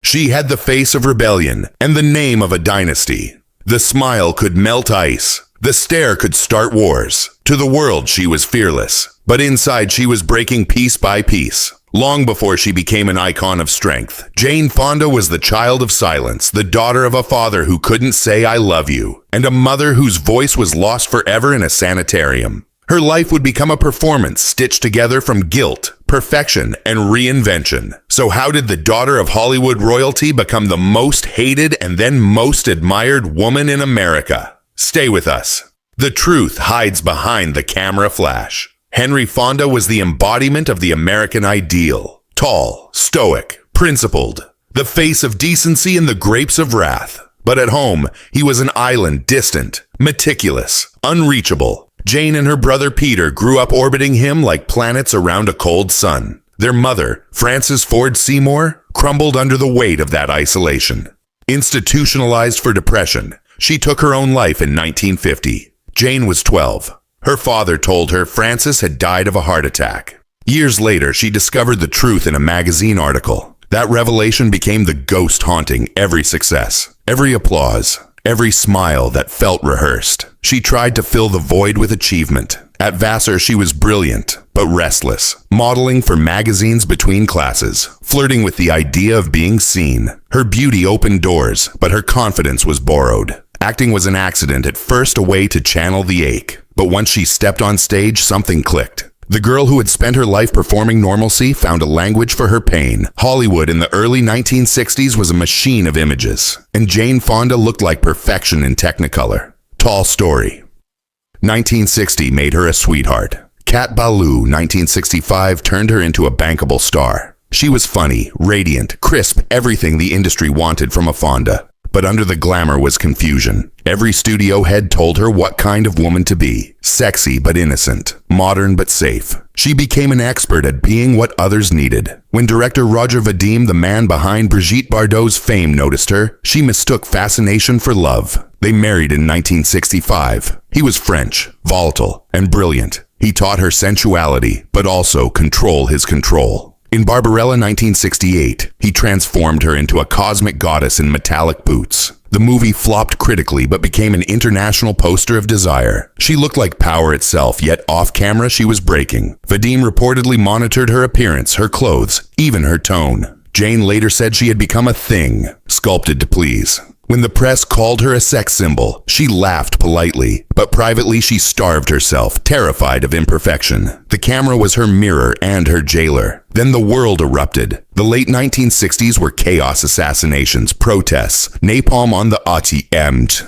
She had the face of rebellion and the name of a dynasty. The smile could melt ice. The stare could start wars. To the world, she was fearless. But inside, she was breaking piece by piece. Long before she became an icon of strength, Jane Fonda was the child of silence, the daughter of a father who couldn't say "I love you," and a mother whose voice was lost forever in a sanitarium. Her life would become a performance stitched together from guilt, perfection, and reinvention. So how did the daughter of Hollywood royalty become the most hated and then most admired woman in America? Stay with us. The truth hides behind the camera flash. Henry Fonda was the embodiment of the American ideal. Tall, stoic, principled, the face of decency and the grapes of wrath. But at home, he was an island, distant, meticulous, unreachable. Jane and her brother Peter grew up orbiting him like planets around a cold sun. Their mother, Frances Ford Seymour, crumbled under the weight of that isolation. Institutionalized for depression, she took her own life in 1950. Jane was 12. Her father told her Frances had died of a heart attack. Years later, she discovered the truth in a magazine article. That revelation became the ghost haunting every success, every applause, every smile that felt rehearsed. She tried to fill the void with achievement. At Vassar, she was brilliant, but restless, modeling for magazines between classes, flirting with the idea of being seen. Her beauty opened doors, but her confidence was borrowed. Acting was an accident, at first a way to channel the ache. But once she stepped on stage, something clicked. The girl who had spent her life performing normalcy found a language for her pain. Hollywood in the early 1960s was a machine of images, and Jane Fonda looked like perfection in Technicolor. Tall story. 1960 made her a sweetheart. Cat Ballou, 1965, turned her into a bankable star. She was funny, radiant, crisp, everything the industry wanted from a Fonda. But under the glamour was confusion. Every studio head told her what kind of woman to be. Sexy but innocent. Modern but safe. She became an expert at being what others needed. When director Roger Vadim, the man behind Brigitte Bardot's fame, noticed her, she mistook fascination for love. They married in 1965. He was French, volatile, and brilliant. He taught her sensuality, but also control his control. In Barbarella 1968, he transformed her into a cosmic goddess in metallic boots. The movie flopped critically but became an international poster of desire. She looked like power itself, yet off-camera she was breaking. Vadim reportedly monitored her appearance, her clothes, even her tone. Jane later said she had become a thing, sculpted to please. When the press called her a sex symbol, she laughed politely, but privately she starved herself, terrified of imperfection. The camera was her mirror and her jailer. Then the world erupted. The late 1960s were chaos, assassinations, protests, napalm on the atonement.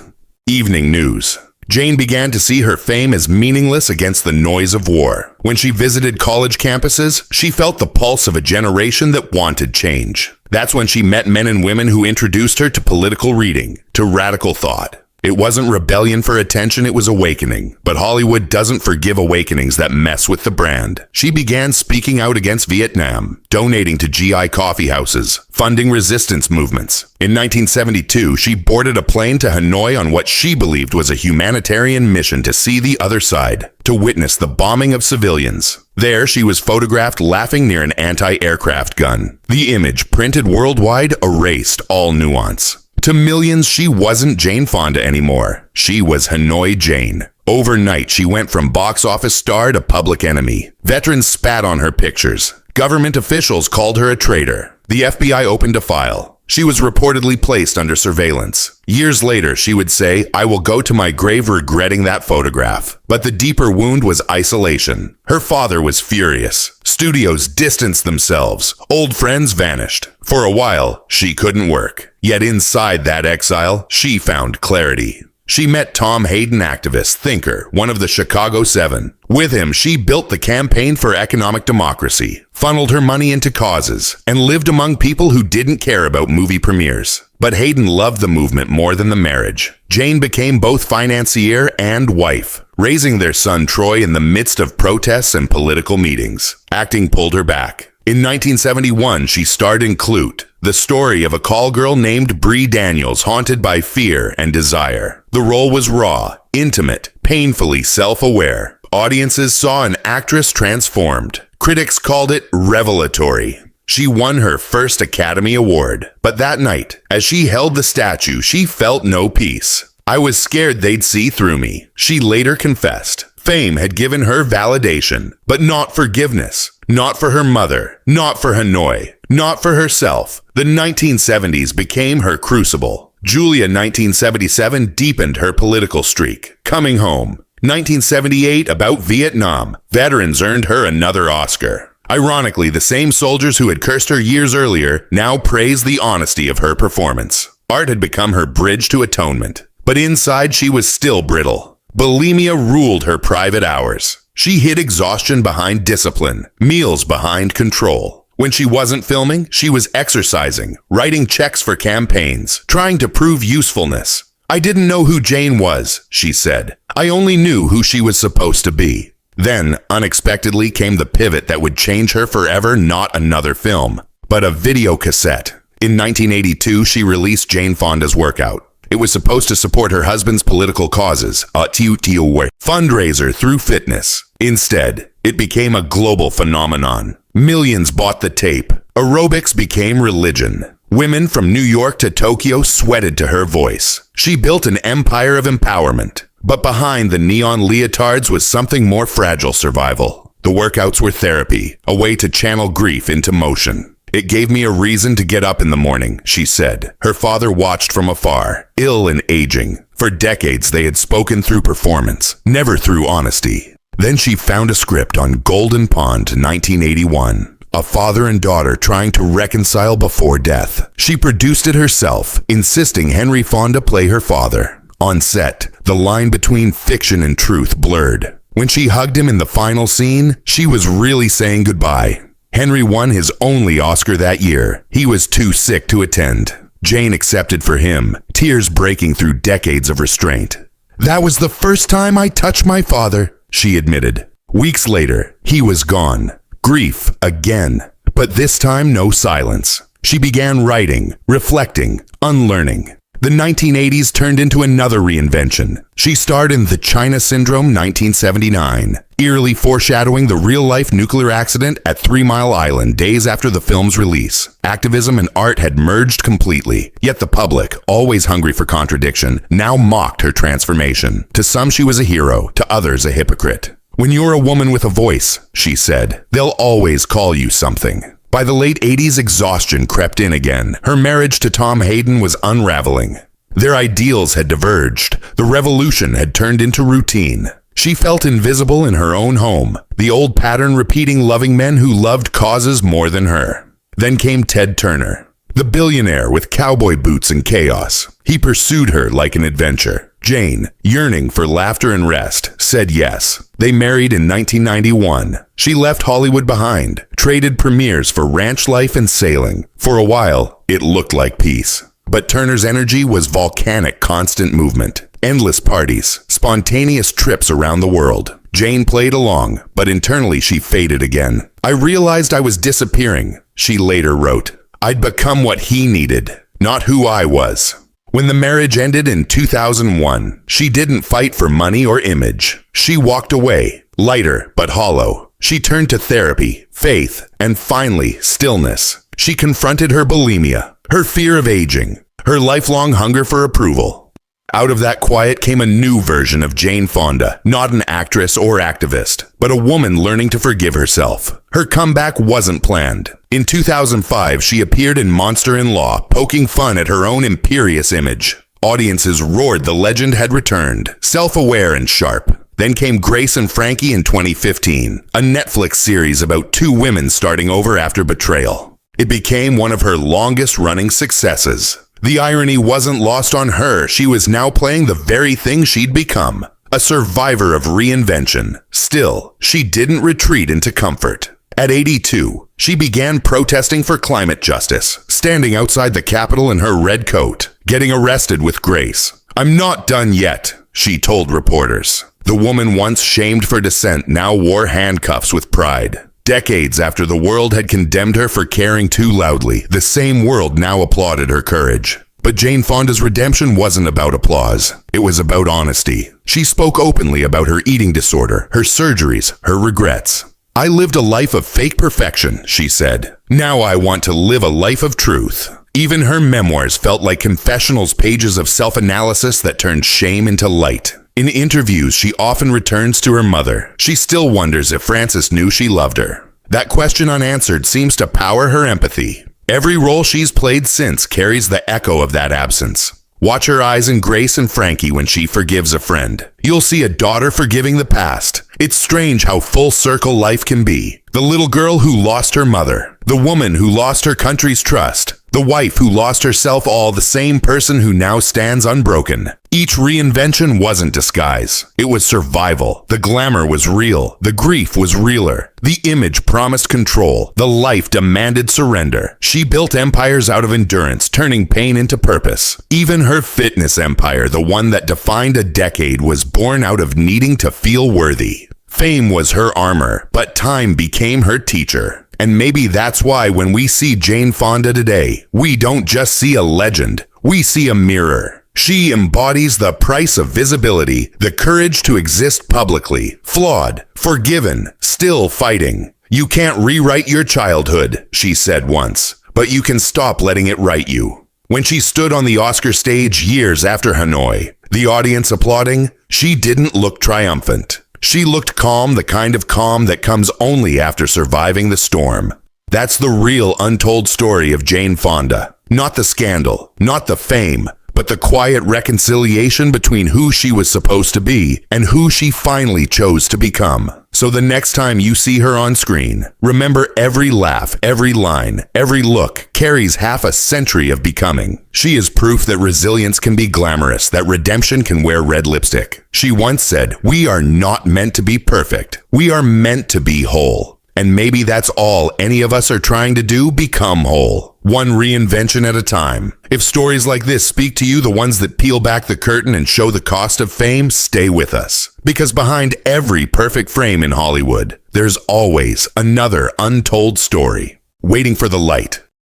Evening news. Jane began to see her fame as meaningless against the noise of war. When she visited college campuses, she felt the pulse of a generation that wanted change. That's when she met men and women who introduced her to political reading, to radical thought. It wasn't rebellion for attention, it was awakening. But Hollywood doesn't forgive awakenings that mess with the brand. She began speaking out against Vietnam, donating to GI coffee houses, funding resistance movements. In 1972, she boarded a plane to Hanoi on what she believed was a humanitarian mission to see the other side, to witness the bombing of civilians. There, she was photographed laughing near an anti-aircraft gun. The image, printed worldwide, erased all nuance. To millions, she wasn't Jane Fonda anymore. She was Hanoi Jane. Overnight, she went from box office star to public enemy. Veterans spat on her pictures. Government officials called her a traitor. The FBI opened a file. She was reportedly placed under surveillance. Years later, she would say, "I will go to my grave regretting that photograph." But the deeper wound was isolation. Her father was furious. Studios distanced themselves. Old friends vanished. For a while, she couldn't work. Yet inside that exile, she found clarity. She met Tom Hayden, activist, thinker, one of the Chicago Seven. With him, she built the Campaign for Economic Democracy, funneled her money into causes, and lived among people who didn't care about movie premieres. But Hayden loved the movement more than the marriage. Jane became both financier and wife, raising their son Troy in the midst of protests and political meetings. Acting pulled her back. In 1971, she starred in Clute, the story of a call girl named Bree Daniels haunted by fear and desire. The role was raw, intimate, painfully self-aware. Audiences saw an actress transformed. Critics called it revelatory. She won her first Academy Award. But that night, as she held the statue, she felt no peace. I was scared they'd see through me, she later confessed. Fame had given her validation, but not forgiveness. Not for her mother, not for Hanoi, not for herself. The 1970s became her crucible. Julia 1977 deepened her political streak. Coming Home. 1978 about Vietnam. Veterans earned her another Oscar. Ironically, the same soldiers who had cursed her years earlier now praised the honesty of her performance. Art had become her bridge to atonement. But inside she was still brittle. Bulimia ruled her private hours. She hid exhaustion behind discipline, meals behind control. When she wasn't filming, she was exercising, writing checks for campaigns, trying to prove usefulness. I didn't know who Jane was, she said. I only knew who she was supposed to be. Then, unexpectedly, came the pivot that would change her forever, not another film, but a video cassette. In 1982, she released Jane Fonda's Workout. It was supposed to support her husband's political causes, a fundraiser through fitness. Instead, it became a global phenomenon. Millions bought the tape. Aerobics became religion. Women from New York to Tokyo sweated to her voice. She built an empire of empowerment. But behind the neon leotards was something more fragile: survival. The workouts were therapy, a way to channel grief into motion. It gave me a reason to get up in the morning, she said. Her father watched from afar, ill and aging. For decades they had spoken through performance, never through honesty. Then she found a script on Golden Pond, 1981. A father and daughter trying to reconcile before death. She produced it herself, insisting Henry Fonda play her father. On set, the line between fiction and truth blurred. When she hugged him in the final scene, she was really saying goodbye. Henry won his only Oscar that year. He was too sick to attend. Jane accepted for him, tears breaking through decades of restraint. That was the first time I touched my father, she admitted. Weeks later, he was gone. Grief again, but this time no silence. She began writing, reflecting, unlearning. The 1980s turned into another reinvention. She starred in The China Syndrome 1979, eerily foreshadowing the real-life nuclear accident at 3 Mile Island days after the film's release. Activism and art had merged completely, yet the public, always hungry for contradiction, now mocked her transformation. To some she was a hero, to others a hypocrite. When you're a woman with a voice, she said, they'll always call you something. By the late 80s, exhaustion crept in again. Her marriage to Tom Hayden was unraveling. Their ideals had diverged. The revolution had turned into routine. She felt invisible in her own home, the old pattern repeating, loving men who loved causes more than her. Then came Ted Turner, the billionaire with cowboy boots and chaos. He pursued her like an adventure. Jane, yearning for laughter and rest, said yes. They married in 1991. She left Hollywood behind, traded premieres for ranch life and sailing. For a while, it looked like peace. But Turner's energy was volcanic, constant movement. Endless parties, spontaneous trips around the world. Jane played along, but internally she faded again. I realized I was disappearing, she later wrote. I'd become what he needed, not who I was. When the marriage ended in 2001, she didn't fight for money or image. She walked away, lighter but hollow. She turned to therapy, faith, and finally, stillness. She confronted her bulimia, her fear of aging, her lifelong hunger for approval. Out of that quiet came a new version of Jane Fonda, not an actress or activist, but a woman learning to forgive herself. Her comeback wasn't planned. In 2005, she appeared in Monster-in-Law, poking fun at her own imperious image. Audiences roared the legend had returned, self-aware and sharp. Then came Grace and Frankie in 2015, a Netflix series about two women starting over after betrayal. It became one of her longest-running successes. The irony wasn't lost on her. She was now playing the very thing she'd become, a survivor of reinvention. Still, she didn't retreat into comfort. At 82, she began protesting for climate justice, standing outside the Capitol in her red coat, getting arrested with grace. I'm not done yet, she told reporters. The woman once shamed for dissent now wore handcuffs with pride. Decades after the world had condemned her for caring too loudly, the same world now applauded her courage. But Jane Fonda's redemption wasn't about applause. It was about honesty. She spoke openly about her eating disorder, her surgeries, her regrets. "I lived a life of fake perfection," she said. "Now I want to live a life of truth." Even her memoirs felt like confessionals, pages of self-analysis that turned shame into light. In interviews, she often returns to her mother. She still wonders if Frances knew she loved her. That question unanswered seems to power her empathy. Every role she's played since carries the echo of that absence. Watch her eyes in Grace and Frankie when she forgives a friend. You'll see a daughter forgiving the past. It's strange how full circle life can be. The little girl who lost her mother, the woman who lost her country's trust, the wife who lost herself, all the same person who now stands unbroken. Each reinvention wasn't disguise. It was survival. The glamour was real. The grief was realer. The image promised control. The life demanded surrender. She built empires out of endurance, turning pain into purpose. Even her fitness empire, the one that defined a decade, was born out of needing to feel worthy. Fame was her armor, but time became her teacher. And maybe that's why when we see Jane Fonda today, we don't just see a legend, we see a mirror. She embodies the price of visibility, the courage to exist publicly, flawed, forgiven, still fighting. "You can't rewrite your childhood," she said once, "but you can stop letting it write you." When she stood on the Oscar stage years after Hanoi, the audience applauding, she didn't look triumphant. She looked calm, the kind of calm that comes only after surviving the storm. That's the real untold story of Jane Fonda. Not the scandal, not the fame, but the quiet reconciliation between who she was supposed to be and who she finally chose to become. So the next time you see her on screen, remember every laugh, every line, every look carries half a century of becoming. She is proof that resilience can be glamorous, that redemption can wear red lipstick. She once said, "We are not meant to be perfect. We are meant to be whole." And maybe that's all any of us are trying to do, become whole. One reinvention at a time. If stories like this speak to you, the ones that peel back the curtain and show the cost of fame, stay with us. Because behind every perfect frame in Hollywood, there's always another untold story, waiting for the light